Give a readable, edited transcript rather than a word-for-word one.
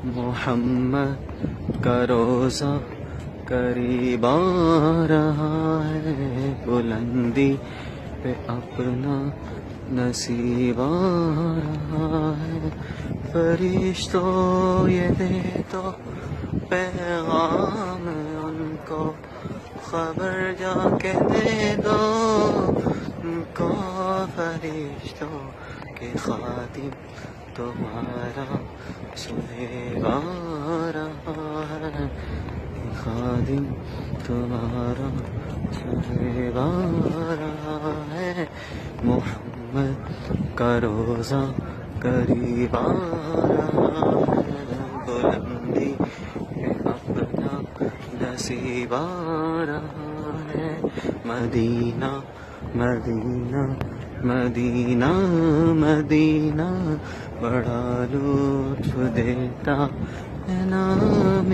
محمد کا روزہ قریب آ رہا ہے، بلندی پہ اپنا نصیب آ رہا ہے۔ فرشتوں یہ دے دو پیغام ان کو، خبر جا کے دے دو ان کو، فرشتوں کے خادم تمہارا سہیب آ رہا ہے، خادم تمہارا سہیب آ رہا ہے۔ محمد کا روزہ قریب آ رہا ہے، بلندی پہ اپنا نصیب آ رہا ہے۔ مدینہ مدینہ مدینہ مدینہ بڑا لطف دیتا ہے نام